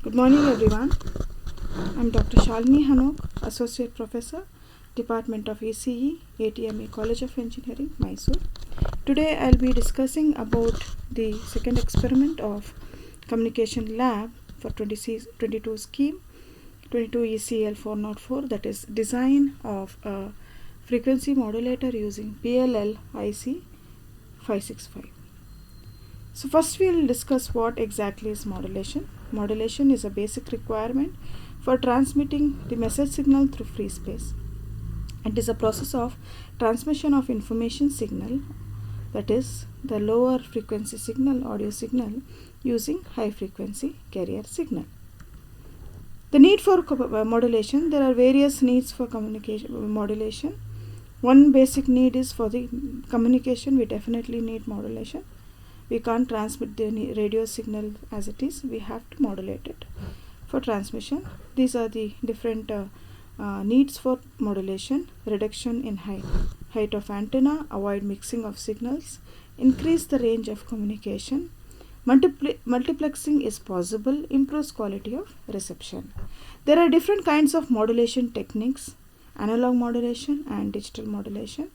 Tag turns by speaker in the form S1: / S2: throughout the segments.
S1: Good morning everyone. I am Dr. Shalini Hanok, Associate Professor, Department of ECE, ATME College of Engineering, Mysore. Today I will be discussing about the second experiment of Communication Lab for 22 scheme, 22 ECL 404, that is design of a frequency modulator using PLL IC565. So first we will discuss what exactly is modulation. Modulation is a basic requirement for transmitting the message signal through free space. It is a process of transmission of information signal, that is the lower frequency signal, audio signal, using high frequency carrier signal. The need for modulation, there are various needs for communication modulation. One basic need is for the communication, we definitely need modulation. We can't transmit the radio signal as it is, we have to modulate it for transmission. These are the different needs for modulation: reduction in height of antenna, avoid mixing of signals, increase the range of communication, multiplexing is possible, improves quality of reception. There are different kinds of modulation techniques: analog modulation and digital modulation.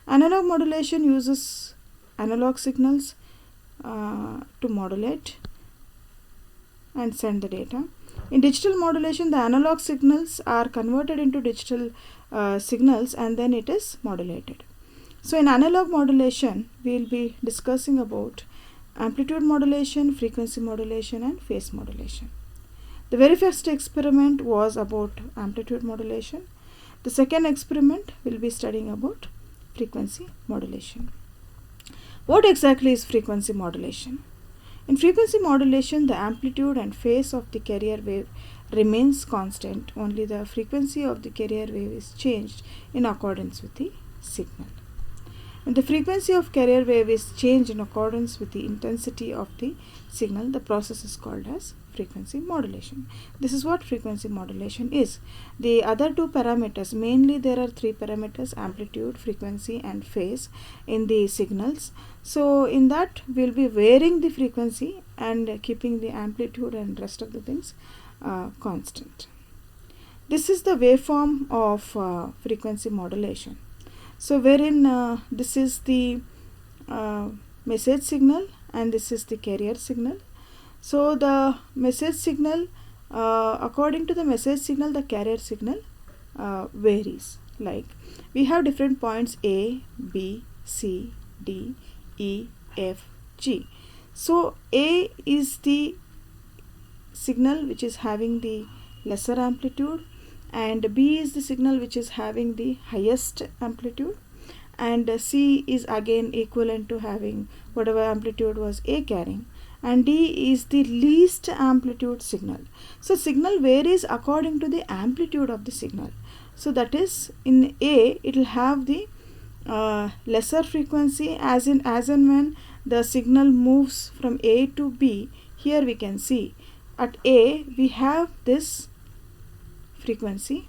S1: Analog modulation uses analog signals to modulate and send the data. In digital modulation, the analog signals are converted into digital signals and then it is modulated. So in analog modulation, we will be discussing about amplitude modulation, frequency modulation and phase modulation. The very first experiment was about amplitude modulation. The second experiment will be studying about frequency modulation. What exactly is frequency modulation? In frequency modulation, the amplitude and phase of the carrier wave remains constant. Only the frequency of the carrier wave is changed in accordance with the signal. When the frequency of carrier wave is changed in accordance with the intensity of the signal, the process is called as frequency modulation. This is what frequency modulation is. The other two parameters, mainly there are three parameters: amplitude, frequency and phase in the signals. So in that we will be varying the frequency and keeping the amplitude and rest of the things constant. This is the waveform of frequency modulation. So wherein this is the message signal and this is the carrier signal. So the message signal, according to the message signal, the carrier signal varies. Like we have different points A, B, C, D, E, F, G. So A is the signal which is having the lesser amplitude, and B is the signal which is having the highest amplitude, and C is again equivalent to having whatever amplitude was A carrying, and D is the least amplitude signal. So signal varies according to the amplitude of the signal. So that is, in A it will have the lesser frequency as and when the signal moves from A to B. Here we can see at A we have this frequency,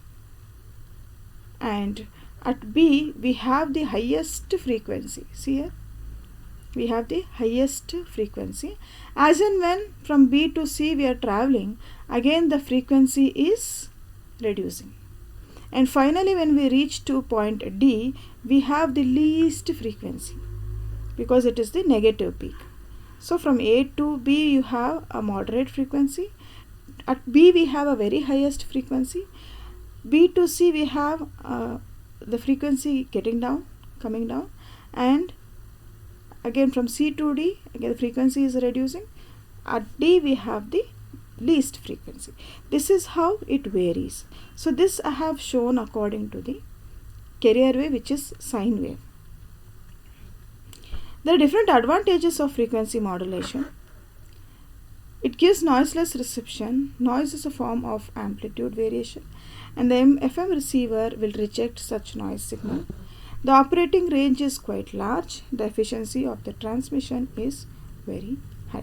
S1: and at B we have the highest frequency. See here, we have the highest frequency. As and when from B to C we are traveling, again the frequency is reducing, and finally when we reach to point D, we have the least frequency because it is the negative peak. So from A to B you have a moderate frequency. At B we have a very highest frequency. B to C we have the frequency getting down, coming down, and again from C to D again the frequency is reducing. At D we have the least frequency. This is how it varies. So this I have shown according to the carrier wave, which is sine wave. There are different advantages of frequency modulation. It gives noiseless reception. Noise is a form of amplitude variation, and the FM receiver will reject such noise signal. The operating range is quite large. The efficiency of the transmission is very high.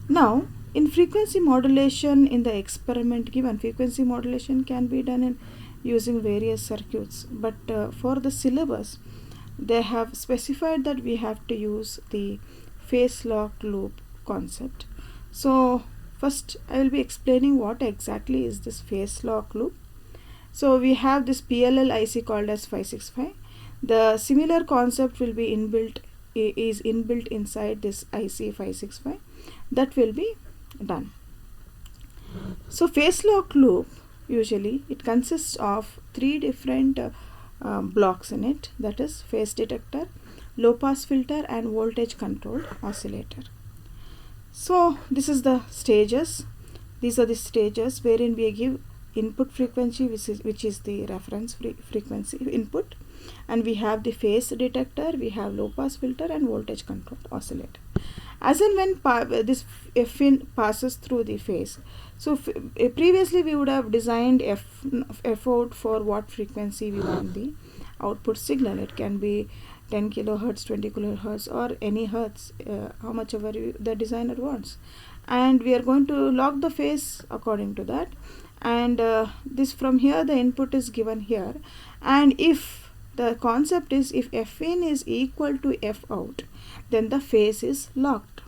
S1: Now, in frequency modulation, in the experiment given, frequency modulation can be done in using various circuits, but for the syllabus they have specified that we have to use the phase locked loop concept. So First I will be explaining what exactly is this phase lock loop. So we have this PLL IC called as 565. The similar concept will be inbuilt inside this IC565. That will be done. So phase lock loop, usually it consists of three different blocks in it, that is phase detector, low pass filter and voltage controlled oscillator. So this is the stages. These are the stages wherein we give input frequency, which is the reference frequency input, and we have the phase detector, we have low pass filter and voltage controlled oscillator. As and when this Fin passes through the phase, so previously we would have designed F out for what frequency we want the output signal. It can be 10 kilohertz, 20 kilohertz or any hertz, how much ever the designer wants, and we are going to lock the phase according to that. And this from here the input is given here, and if the concept is if F in is equal to F out, then the phase is locked.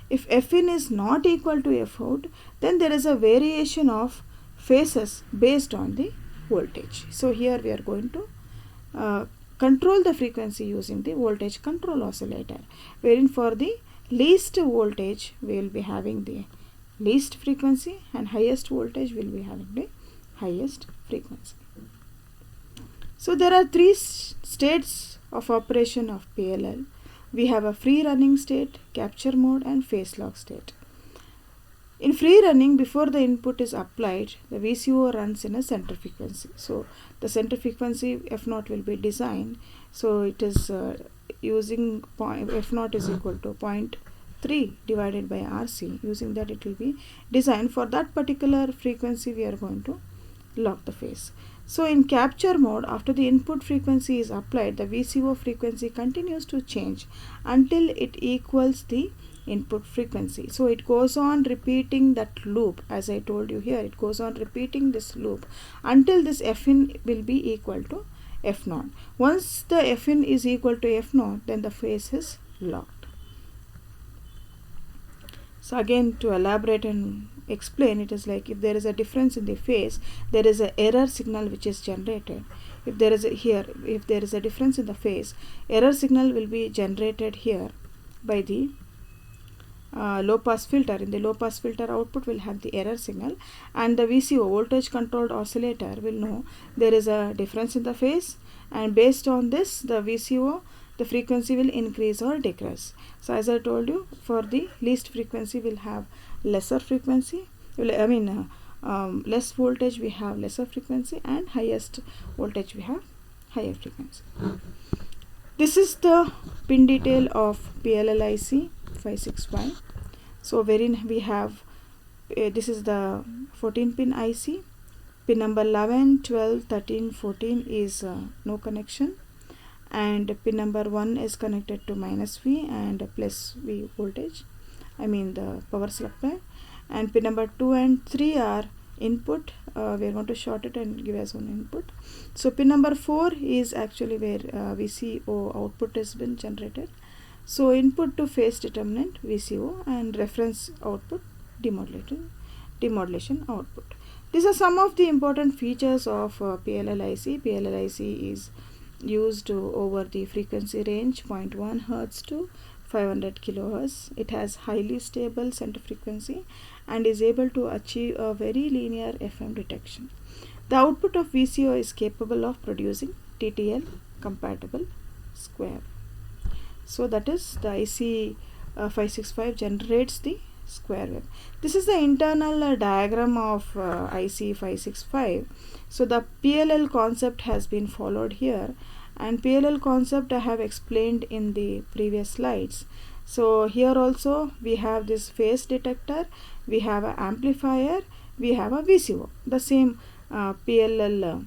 S1: If F in is not equal to F out, then there is a variation of phases based on the voltage. So here we are going to control the frequency using the voltage control oscillator, wherein for the least voltage we will be having the least frequency and highest voltage will be having the highest frequency. So there are three states of operation of PLL. We have a free running state, capture mode and phase lock state. In free running, before the input is applied, the VCO runs in a center frequency. So the center frequency F0 will be designed. So it is using F0 is equal to 0.3 divided by RC. Using that it will be designed for that particular frequency. We are going to lock the phase. So in capture mode, after the input frequency is applied, the VCO frequency continues to change until it equals the input frequency. So it goes on repeating that loop. As I told you here, it goes on repeating this loop until this Fin will be equal to F0. Once the Fin is equal to F0, then the phase is locked. So again, to elaborate and explain, it is like if there is a difference in the phase, there is an error signal which is generated. If there is a difference in the phase, error signal will be generated here by the low pass filter. In the low pass filter, output will have the error signal, and the VCO, voltage controlled oscillator, will know there is a difference in the phase, and based on this the VCO, the frequency will increase or decrease. So as I told you, for the least frequency will have lesser frequency, less voltage we have lesser frequency, and highest voltage we have higher frequency. This is the pin detail of PLL IC 565. So wherein we have this is the 14 pin IC. Pin number 11, 12, 13, 14 is no connection, and pin number 1 is connected to -V and +V voltage, the power supply, and pin number 2 and 3 are input. We are going to short it and give as one input. So pin number 4 is actually where VCO output has been generated. So input to phase determinant VCO and reference output demodulation output. These are some of the important features of PLL IC. PLL IC is used over the frequency range 0.1 Hz to 500 kilohertz. It has highly stable center frequency and is able to achieve a very linear FM detection. The output of VCO is capable of producing TTL compatible square. So that is the IC 565 generates the square wave. This is the internal diagram of IC 565. So the PLL concept has been followed here, and PLL concept I have explained in the previous slides. So here also we have this phase detector, we have an amplifier, we have a VCO, the same PLL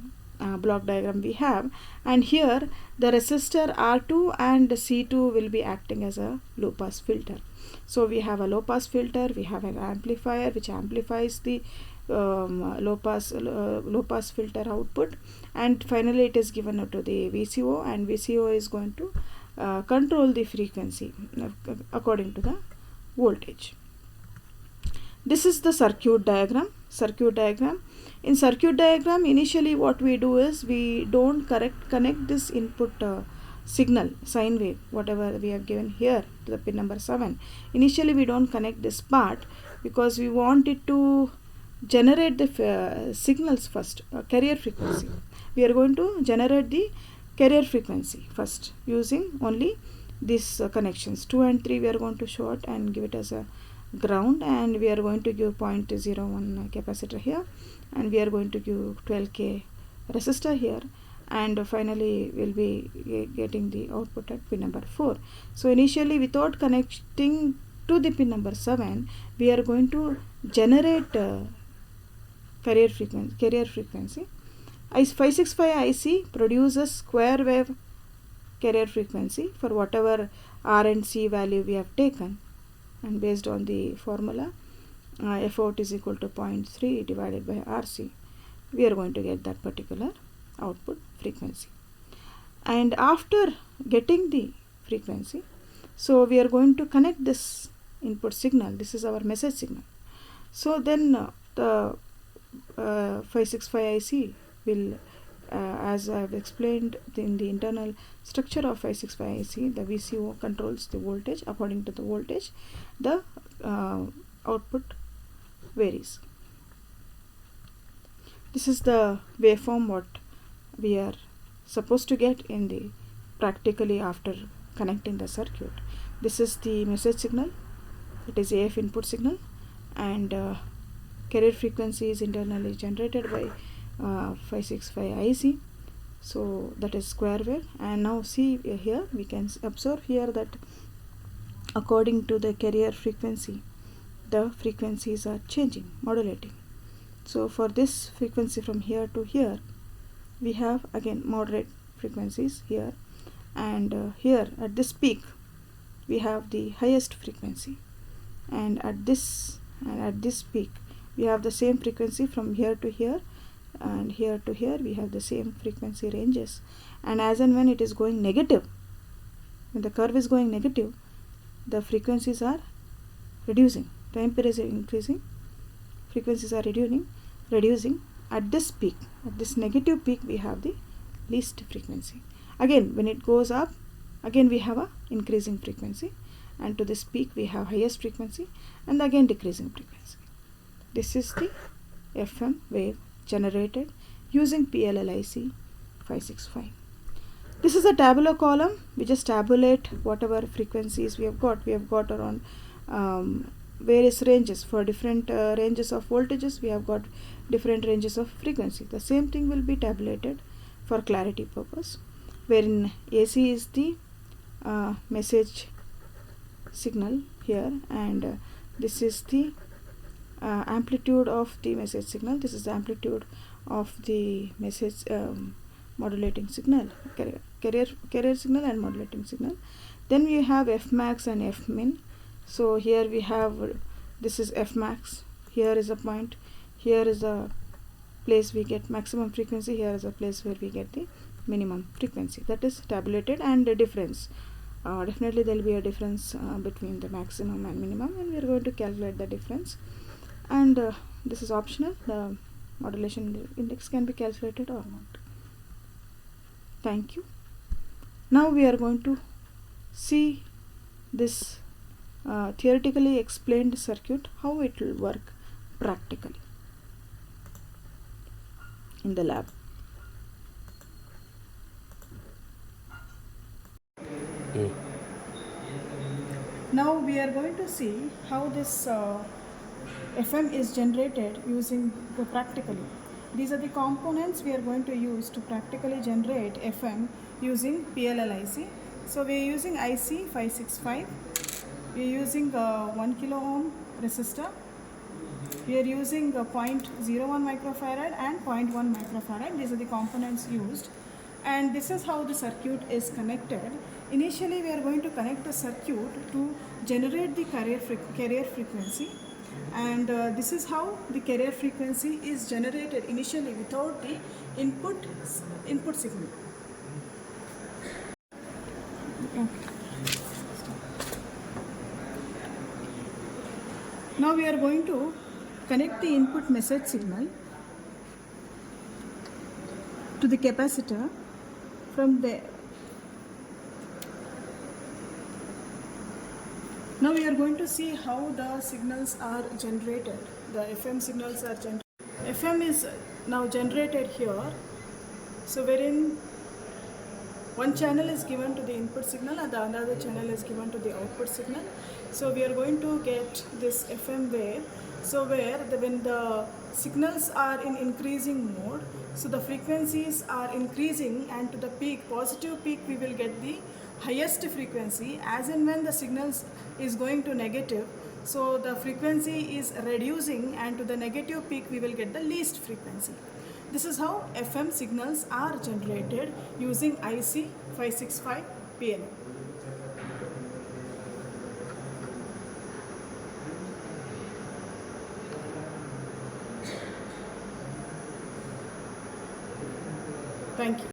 S1: block diagram we have, and here the resistor R2 and C2 will be acting as a low pass filter. So we have a low pass filter, we have an amplifier which amplifies the low pass filter output, and finally it is given to the VCO, and VCO is going to control the frequency according to the voltage. This is the circuit diagram. In circuit diagram, initially what we do is we don't connect this input signal, sine wave, whatever we have given here to the pin number 7. Initially we don't connect this part because we want it to generate the signals first, carrier frequency. We are going to generate the carrier frequency first using only these connections. 2 and 3 we are going to short and give it as a ground, and we are going to give 0.01 capacitor here, and we are going to give 12k resistor here, and finally we'll be getting the output at pin number 4. So initially, without connecting to the pin number 7, we are going to generate carrier frequency. IC565 IC produces square wave carrier frequency for whatever R and C value we have taken, and based on the formula F out is equal to 0.3 divided by RC, we are going to get that particular output frequency. And after getting the frequency, so we are going to connect this input signal. This is our message signal. So then the 565 IC will, as I have explained in the internal structure of 565 IC, the VCO controls the voltage. According to the voltage, the output varies. This is the waveform what we are supposed to get in the practically after connecting the circuit. This is the message signal. It is AF input signal, and carrier frequency is internally generated by 565 IC. So that is square wave. And now see here, we can observe here that according to the carrier frequency, the frequencies are changing, modulating. So for this frequency from here to here, we have again moderate frequencies here, and here at this peak we have the highest frequency, and at this peak we have the same frequency from here to here, and here to here we have the same frequency ranges. And as and when it is going negative, when the curve is going negative, the frequencies are reducing, the impedance is increasing, frequencies are reducing. At this peak, at this negative peak, we have the least frequency. Again, when it goes up, again we have a increasing frequency, and to this peak we have highest frequency, and again decreasing frequency. This is the FM wave generated using PLLIC 565. This is a tabular column. We just tabulate whatever frequencies we have got. We have got around various ranges. For different ranges of voltages, we have got different ranges of frequency. The same thing will be tabulated for clarity purpose, wherein AC is the message signal here, and this is the amplitude of the message signal. This is the amplitude of the message modulating signal, carrier signal and modulating signal. Then we have F max and F min. So here we have, this is F max, here is a point, here is a place we get maximum frequency, here is a place where we get the minimum frequency. That is tabulated, and the difference, definitely there will be a difference between the maximum and minimum, and we are going to calculate the difference. And this is optional. The modulation index can be calculated or not. Thank you. Now we are going to see this theoretically explained circuit, how it will work practically in the lab. Now we are going to see how this FM is generated using practically. These are the components we are going to use to practically generate FM using PLLIC. So we are using IC565. We are using 1 kilo ohm resistor. We are using 0.01 microfarad and 0.1 microfarad. These are the components used, and this is how the circuit is connected. Initially, we are going to connect the circuit to generate the carrier frequency, and this is how the carrier frequency is generated initially without the input signal. Okay. Now we are going to connect the input message signal to the capacitor from there. Now we are going to see how the signals are generated. The FM signals are generated. FM is now generated here. So wherein one channel is given to the input signal and the another channel is given to the output signal. So we are going to get this FM wave. So when the signals are in increasing mode, so the frequencies are increasing, and to the peak, positive peak, we will get the highest frequency. As and when the signals is going to negative, so the frequency is reducing, and to the negative peak we will get the least frequency. This is how FM signals are generated using IC565 PLM. Thank you.